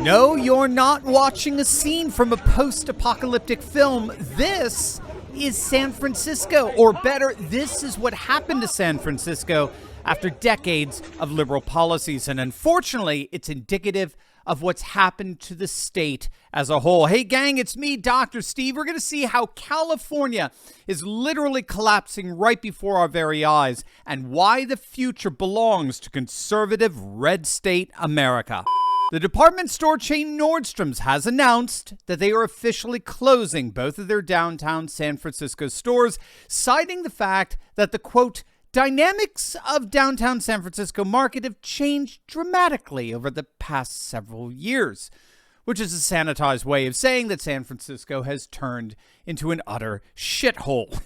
No, you're not watching a scene from a post-apocalyptic film. This is San Francisco, or better, this is what happened to San Francisco after decades of liberal policies. And unfortunately, it's indicative of what's happened to the state as a whole. Hey, gang, it's me, Dr. Steve. We're going to see how California is literally collapsing right before our very eyes and why the future belongs to conservative red state America. The department store chain Nordstrom's has announced that they are officially closing both of their downtown San Francisco stores, citing the fact that the, quote, dynamics of downtown San Francisco market have changed dramatically over the past several years, which is a sanitized way of saying that San Francisco has turned into an utter shithole.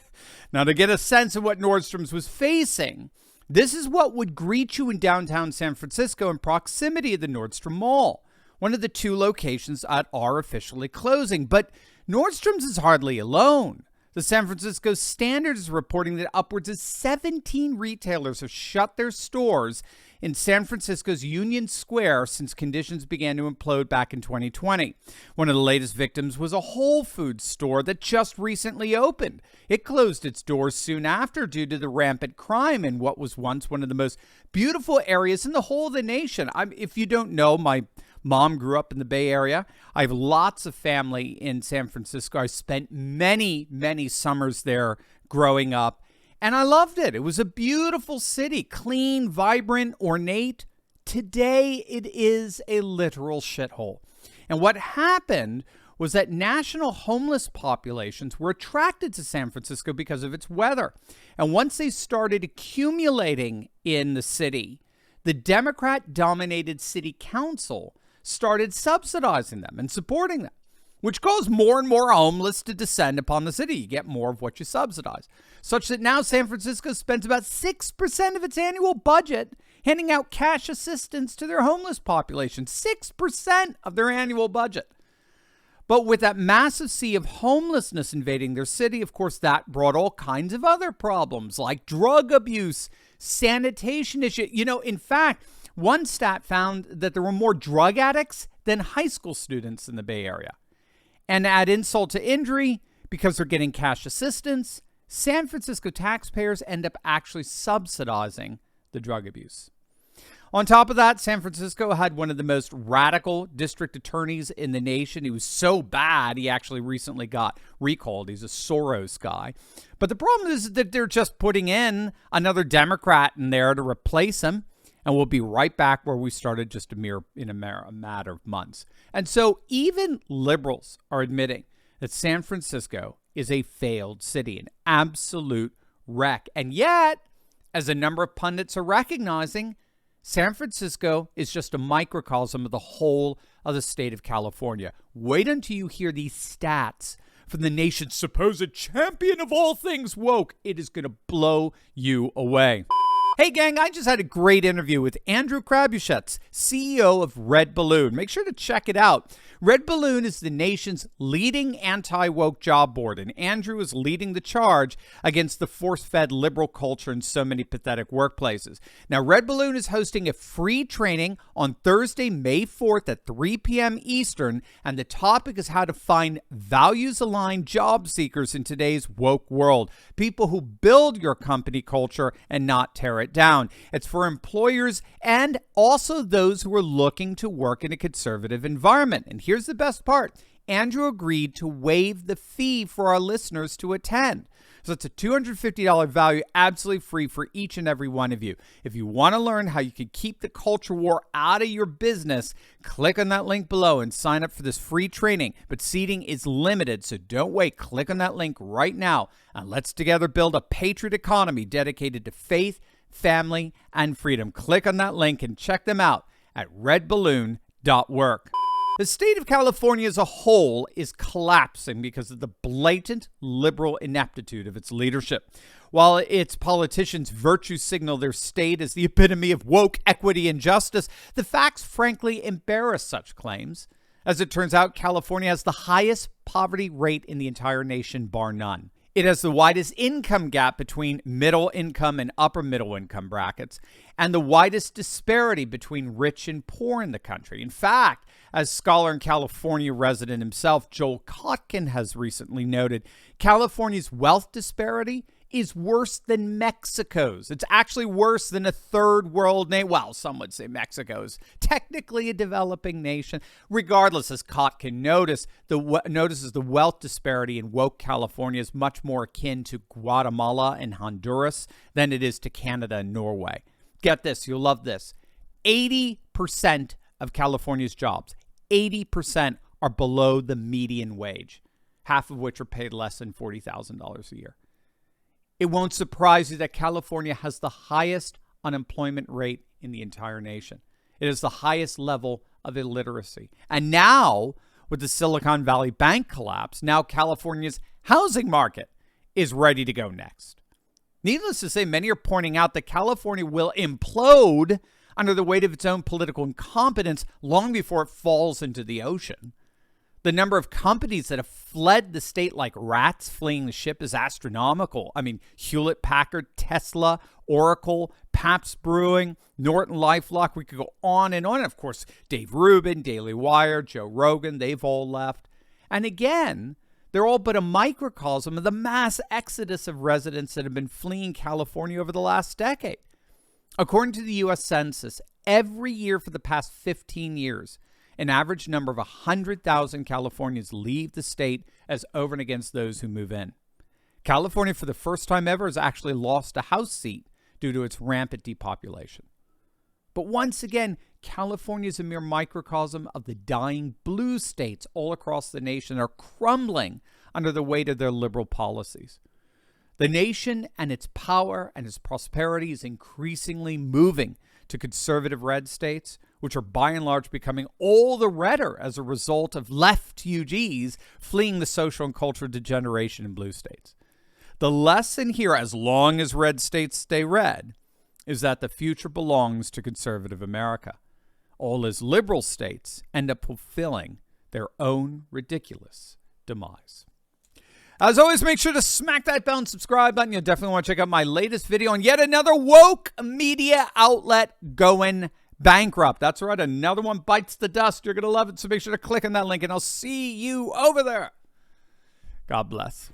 Now, to get a sense of what Nordstrom's was facing, this is what would greet you in downtown San Francisco in proximity of the Nordstrom Mall, one of the two locations that are officially closing. But Nordstrom's is hardly alone. The San Francisco Standard is reporting that upwards of 17 retailers have shut their stores in San Francisco's Union Square since conditions began to implode back in 2020. One of the latest victims was a Whole Foods store that just recently opened. It closed its doors soon after due to the rampant crime in what was once one of the most beautiful areas in the whole of the nation. If you don't know, my mom grew up in the Bay Area. I have lots of family in San Francisco. I spent many, many summers there growing up, and I loved it. It was a beautiful city, clean, vibrant, ornate. Today, it is a literal shithole. And what happened was that national homeless populations were attracted to San Francisco because of its weather. And once they started accumulating in the city, the Democrat-dominated city council started subsidizing them and supporting them, which caused more and more homeless to descend upon the city. You get more of what you subsidize, such that now San Francisco spends about 6% of its annual budget handing out cash assistance to their homeless population. 6% of their annual budget. But with that massive sea of homelessness invading their city, of course, that brought all kinds of other problems like drug abuse, sanitation issues. In fact, one stat found that there were more drug addicts than high school students in the Bay Area. And add insult to injury, because they're getting cash assistance, San Francisco taxpayers end up actually subsidizing the drug abuse. On top of that, San Francisco had one of the most radical district attorneys in the nation. He was so bad, he actually recently got recalled. He's a Soros guy. But the problem is that they're just putting in another Democrat in there to replace him. And we'll be right back where we started just a matter of months. And so even liberals are admitting that San Francisco is a failed city, an absolute wreck. And yet, as a number of pundits are recognizing, San Francisco is just a microcosm of the whole of the state of California. Wait until you hear these stats from the nation's supposed champion of all things woke. It is going to blow you away. Hey, gang, I just had a great interview with Andrew Krabuschetz, CEO of Red Balloon. Make sure to check it out. Red Balloon is the nation's leading anti-woke job board, and Andrew is leading the charge against the force-fed liberal culture in so many pathetic workplaces. Now, Red Balloon is hosting a free training on Thursday, May 4th at 3 p.m. Eastern, and the topic is how to find values-aligned job seekers in today's woke world, people who build your company culture and not tear it down. It's for employers and also those who are looking to work in a conservative environment. And here's the best part. Andrew agreed to waive the fee for our listeners to attend. So it's a $250 value, absolutely free for each and every one of you. If you want to learn how you can keep the culture war out of your business, click on that link below and sign up for this free training. But seating is limited, so don't wait. Click on that link right now, and let's together build a patriot economy dedicated to faith, family, and freedom. Click on that link and check them out at redballoon.work. The state of California as a whole is collapsing because of the blatant liberal ineptitude of its leadership. While its politicians virtue signal their state as the epitome of woke equity and justice, the facts frankly embarrass such claims. As it turns out, California has the highest poverty rate in the entire nation, bar none. It has the widest income gap between middle income and upper middle income brackets, and the widest disparity between rich and poor in the country. In fact, as scholar and California resident himself, Joel Kotkin, has recently noted, California's wealth disparity is worse than Mexico's. It's actually worse than a third world nation. Well, some would say Mexico is technically a developing nation. Regardless, as Kotkin notices, the wealth disparity in woke California is much more akin to Guatemala and Honduras than it is to Canada and Norway. Get this, you'll love this. 80% of California's jobs, 80% are below the median wage, half of which are paid less than $40,000 a year. It won't surprise you that California has the highest unemployment rate in the entire nation. It is the highest level of illiteracy. And now, with the Silicon Valley Bank collapse, now California's housing market is ready to go next. Needless to say, many are pointing out that California will implode under the weight of its own political incompetence long before it falls into the ocean. The number of companies that have fled the state like rats fleeing the ship is astronomical. I mean, Hewlett-Packard, Tesla, Oracle, Pabst Brewing, Norton LifeLock. We could go on. And of course, Dave Rubin, Daily Wire, Joe Rogan, they've all left. And again, they're all but a microcosm of the mass exodus of residents that have been fleeing California over the last decade. According to the U.S. Census, every year for the past 15 years, an average number of 100,000 Californians leave the state as over and against those who move in. California, for the first time ever, has actually lost a House seat due to its rampant depopulation. But once again, California is a mere microcosm of the dying blue states all across the nation that are crumbling under the weight of their liberal policies. The nation and its power and its prosperity is increasingly moving to conservative red states, which are by and large becoming all the redder as a result of left UGs fleeing the social and cultural degeneration in blue states. The lesson here, as long as red states stay red, is that the future belongs to conservative America. All as liberal states end up fulfilling their own ridiculous demise. As always, make sure to smack that bell and subscribe button. You'll definitely want to check out my latest video on yet another woke media outlet going bankrupt. That's right, another one bites the dust. You're going to love it, so make sure to click on that link, and I'll see you over there. God bless.